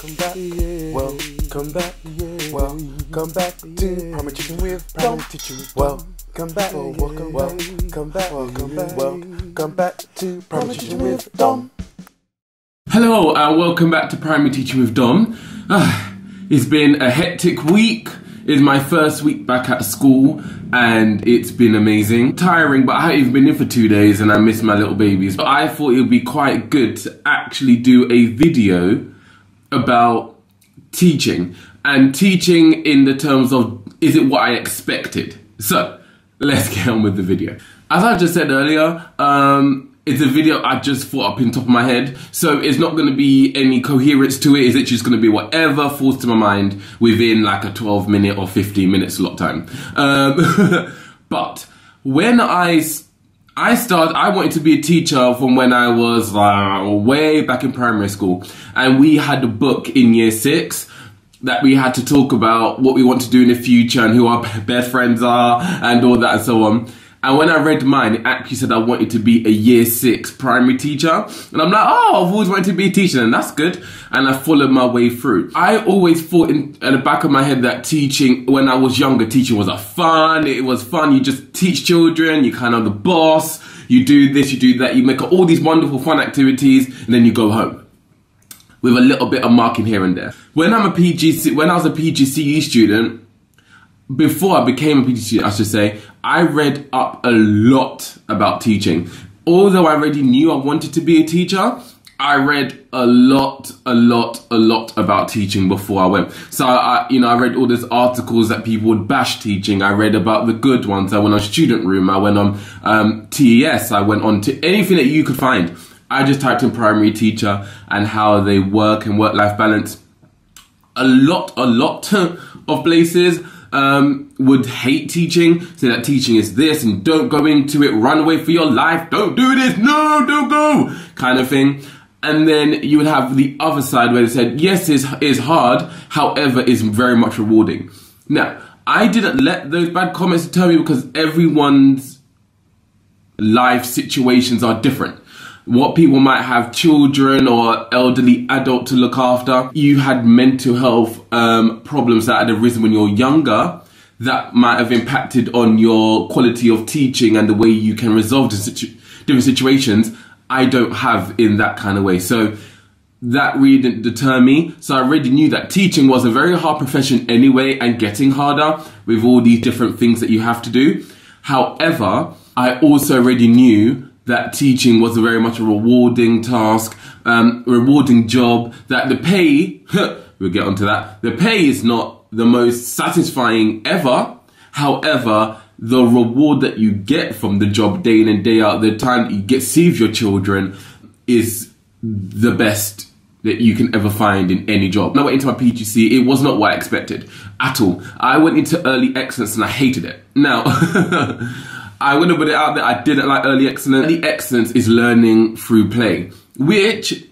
Welcome back, welcome back, welcome back to Primary Teaching with Dom. Welcome back, welcome back to Primary Teaching with Dom. Hello and welcome back to Primary Teaching with Dom. It's been a hectic week. It's my first week back at school and it's been amazing. Tiring, but I haven't been in for 2 days and I miss my little babies. But I thought it would be quite good to actually do a video about teaching. And teaching in the terms of, is it what I expected? So, let's get on with the video. As I just said earlier, it's a video I just thought up in the top of my head, so it's not going to be any coherence to it. It's just going to be whatever falls to my mind within like a 12-minute or 15 minutes slot time. But when I wanted to be a teacher from when I was way back in primary school, and we had a book in year 6 that we had to talk about what we want to do in the future and who our best friends are and all that and so on. And when I read mine, it actually said I wanted to be a year 6 primary teacher. And I'm like, oh, I've always wanted to be a teacher, and that's good. And I followed my way through. I always thought at the back of my head that teaching, when I was younger, teaching was fun. It was fun. You just teach children. You're kind of the boss. You do this, you do that. You make all these wonderful fun activities, and then you go home with a little bit of marking here and there. When I was a PGCE student, before I became a PGCE, I should say, I read up a lot about teaching. Although I already knew I wanted to be a teacher, I read a lot about teaching before I went. So I read all these articles that people would bash teaching. I read about the good ones. I went on Student Room. I went on TES. I went on to anything that you could find. I just typed in primary teacher and how they work and work-life balance. A lot of places would hate teaching, say that teaching is this and don't go into it, run away for your life, don't do this, no, don't go, kind of thing. And then you would have the other side where they said, yes, it's hard, however, it's very much rewarding. Now, I didn't let those bad comments deter me because everyone's life situations are different. What people might have children or elderly adult to look after. You had mental health problems that had arisen when you're younger that might have impacted on your quality of teaching and the way you can resolve different situations. I don't have in that kind of way. So that really didn't deter me. So I already knew that teaching was a very hard profession anyway and getting harder with all these different things that you have to do. However, I also already knew that teaching was very much a rewarding task, rewarding job, that the pay, we'll get onto that, the pay is not the most satisfying ever. However, the reward that you get from the job day in and day out, the time that you get to see with your children is the best that you can ever find in any job. When I went into my PGC, it was not what I expected at all. I went into early excellence and I hated it. Now, I want to put it out there, I didn't like early excellence. Early excellence is learning through play, which,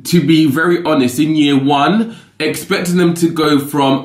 to be very honest, in year 1, expecting them to go from,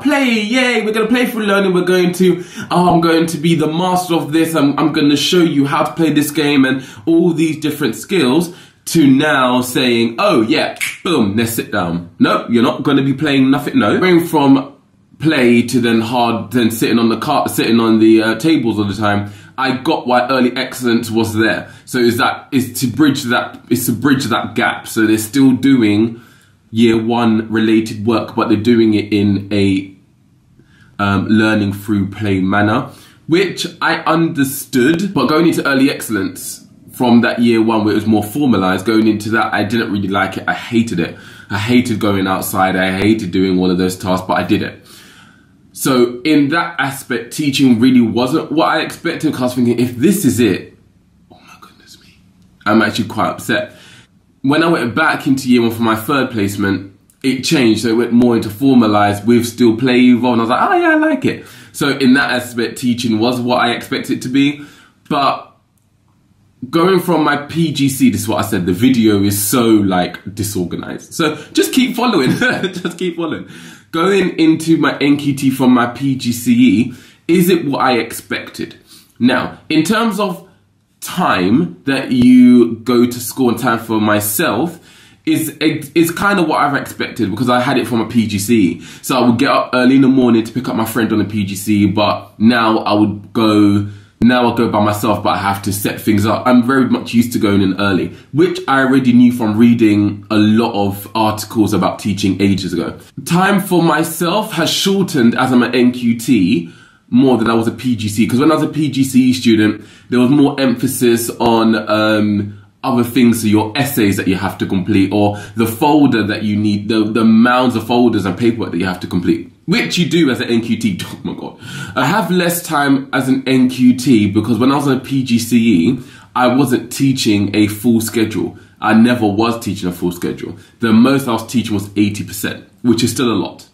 play, yay, we're going to play through learning, we're going to, I'm going to be the master of this, I'm going to show you how to play this game and all these different skills, to now saying, oh yeah, boom, let's sit down. No, you're not going to be playing nothing, no. Going from play to then sitting on the tables all the time. I got why early excellence was there. So is to bridge that gap. So they're still doing year 1 related work, but they're doing it in a learning through play manner, which I understood. But going into early excellence from that year 1 where it was more formalized, going into that, I didn't really like it. I hated it. I hated going outside. I hated doing all of those tasks, but I did it. So in that aspect, teaching really wasn't what I expected, because I was thinking, if this is it, oh my goodness me, I'm actually quite upset. When I went back into year 1 for my 3rd placement, it changed. So it went more into formalized with still play involved. And I was like, oh yeah, I like it. So in that aspect, teaching was what I expected it to be. But going from my PGC, this is what I said, the video is so like disorganized. So just keep following, just keep following. Going into my NQT from my PGCE, is it what I expected? Now, in terms of time that you go to school and time for myself, is kind of what I've expected because I had it from a PGCE. So I would get up early in the morning to pick up my friend on a PGCE, but now I'll go by myself, but I have to set things up. I'm very much used to going in early, which I already knew from reading a lot of articles about teaching ages ago. Time for myself has shortened as I'm an NQT more than I was a PGCE, because when I was a PGCE student, there was more emphasis on other things, so your essays that you have to complete, or the folder that you need, the mounds of folders and paperwork that you have to complete, which you do as an NQT. Oh my God. I have less time as an NQT because when I was on a PGCE, I wasn't teaching a full schedule. I never was teaching a full schedule. The most I was teaching was 80%, which is still a lot.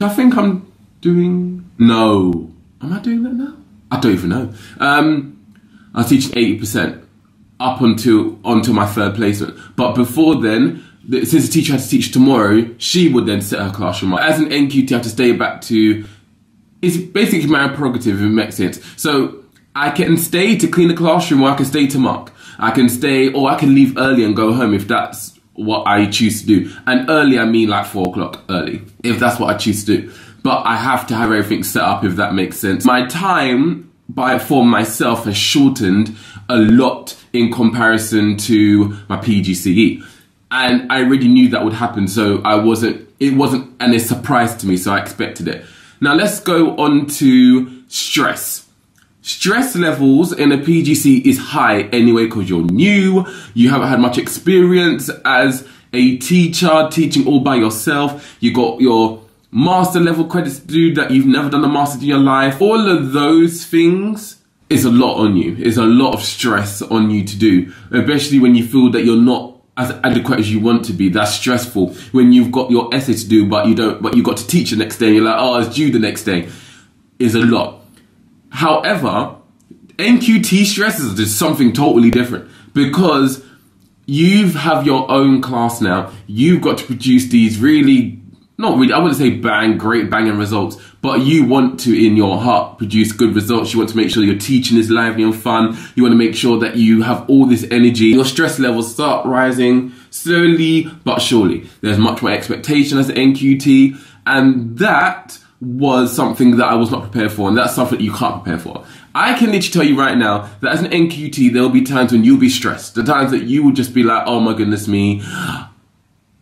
I think I'm doing, no. Am I doing that now? I don't even know. I was teaching 80%. Up onto my third placement. But before then, since the teacher had to teach tomorrow, she would then set her classroom up. As an NQT, I have to stay back to, it's basically my prerogative, if it makes sense. So I can stay to clean the classroom, or I can stay to mark. I can stay, or I can leave early and go home if that's what I choose to do. And early, I mean like 4 o'clock early, if that's what I choose to do. But I have to have everything set up, if that makes sense. My time for myself has shortened a lot in comparison to my PGCE, and I already knew that would happen, so it wasn't a surprise to me, so I expected it. Now let's go on to stress. Stress levels in a PGCE is high anyway because you're new, you haven't had much experience as a teacher, teaching all by yourself, you got your master level credits to do that you've never done a master's in your life. All of those things is a lot on you. It's a lot of stress on you to do, especially when you feel that you're not as adequate as you want to be. That's stressful. When you've got your essay to do, but you've got to teach the next day, and you're like, oh, it's due the next day. Is a lot. However, NQT stress is just something totally different because you have your own class now. You've got to produce these really, not really, I wouldn't say great banging results, but you want to, in your heart, produce good results. You want to make sure your teaching is lively and fun. You want to make sure that you have all this energy. Your stress levels start rising slowly but surely. There's much more expectation as an NQT, and that was something that I was not prepared for, and that's something that you can't prepare for. I can literally tell you right now that as an NQT, there will be times when you'll be stressed. The times that you will just be like, oh my goodness me, I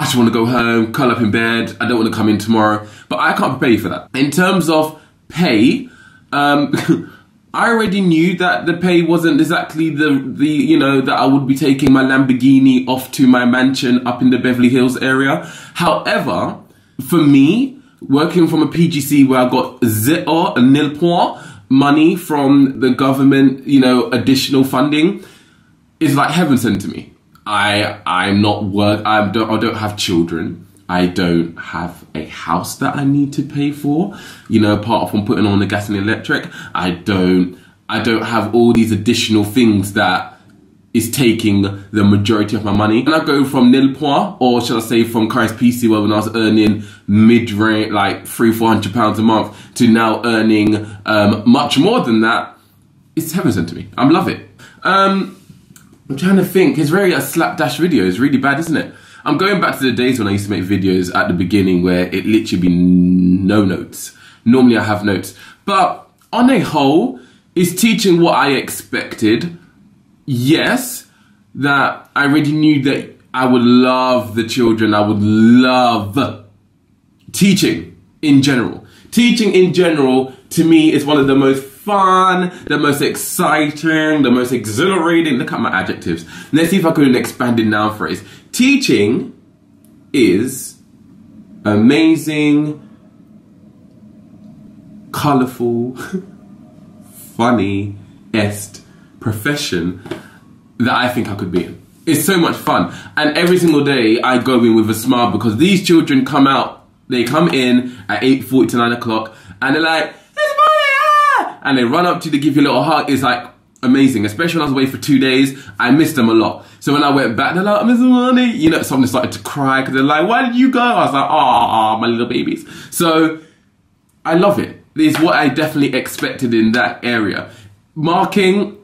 just want to go home, curl up in bed, I don't want to come in tomorrow. But I can't prepare you for that. In terms of pay, I already knew that the pay wasn't exactly that I would be taking my Lamborghini off to my mansion up in the Beverly Hills area. However, for me, working from a PGC where I got nil point money from the government, additional funding, is like heaven sent to me. I don't have children. I don't have a house that I need to pay for, apart from putting on the gas and electric. I don't have all these additional things that is taking the majority of my money. And I go from nil point, or shall I say from Christ PC, where when I was earning mid-range, like £300-400 a month, to now earning much more than that. It's heaven sent to me. I love it. I'm trying to think. It's very a slapdash video. It's really bad, isn't it? I'm going back to the days when I used to make videos at the beginning where it literally be no notes. Normally I have notes. But on a whole, is teaching what I expected? Yes, that I already knew that I would love the children. I would love teaching in general. Teaching in general, to me, is one of the most fun, the most exciting, the most exhilarating. Look at my adjectives. Let's see if I could an expanded noun phrase. Teaching is amazing, colourful, funny-est profession that I think I could be in. It's so much fun. And every single day I go in with a smile because these children come in at 8:40 to 9 o'clock and they're like, it's money, and they run up to you, they give you a little hug. It's like amazing, especially when I was away for 2 days. I missed them a lot. So when I went back, they're like, I miss money. Someone started to cry because they're like, why did you go? I was like, oh, my little babies. So I love it. It's what I definitely expected in that area. Marking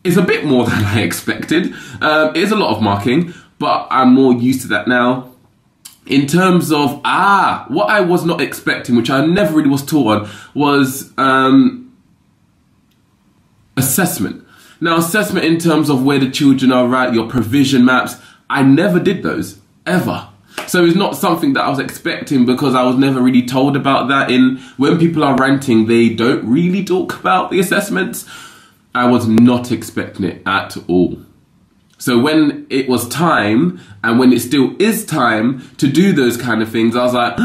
is a bit more than I expected. It is a lot of marking, but I'm more used to that now. In terms of, what I was not expecting, which I never really was taught on, was assessment. Now, assessment in terms of where the children are, right, your provision maps, I never did those, ever. So it's not something that I was expecting because I was never really told about that. When people are ranting, they don't really talk about the assessments. I was not expecting it at all. So when it was time, and when it still is time to do those kind of things, I was like,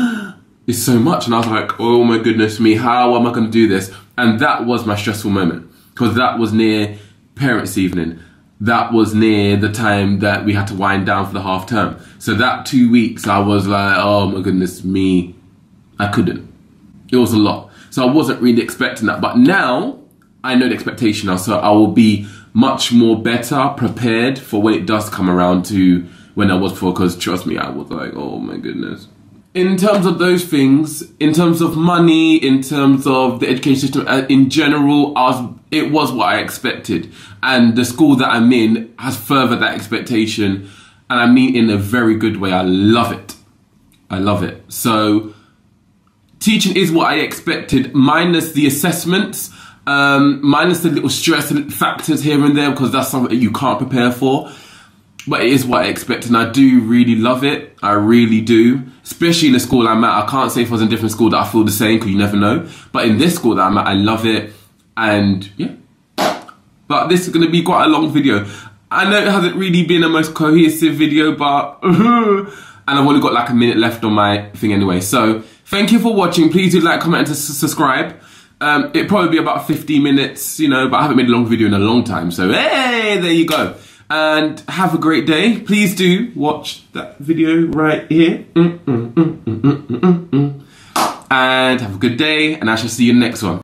it's so much. And I was like, oh my goodness me, how am I going to do this? And that was my stressful moment, because that was near parents' evening. That was near the time that we had to wind down for the half term. So that 2 weeks, I was like, oh my goodness me, I couldn't. It was a lot. So I wasn't really expecting that. But now I know the expectation now, so I will be much more better prepared for when it does come around to when I was before, because trust me, I was like, oh my goodness. In terms of those things, in terms of money, in terms of the education system in general, it was what I expected. And the school that I'm in has furthered that expectation. And I mean in a very good way. I love it. I love it. So teaching is what I expected, minus the assessments, minus the little stress factors here and there, because that's something that you can't prepare for. But it is what I expected, and I do really love it. I really do. Especially in the school I'm at. I can't say if I was in a different school that I feel the same, because you never know. But in this school that I'm at, I love it. And yeah. But this is going to be quite a long video. I know it hasn't really been the most cohesive video, but... and I've only got like a minute left on my thing anyway. So, thank you for watching. Please do like, comment, and subscribe. It'll probably be about 15 minutes, you know, but I haven't made a long video in a long time. So, hey, there you go. And have a great day. Please do watch that video right here. And have a good day, and I shall see you in the next one.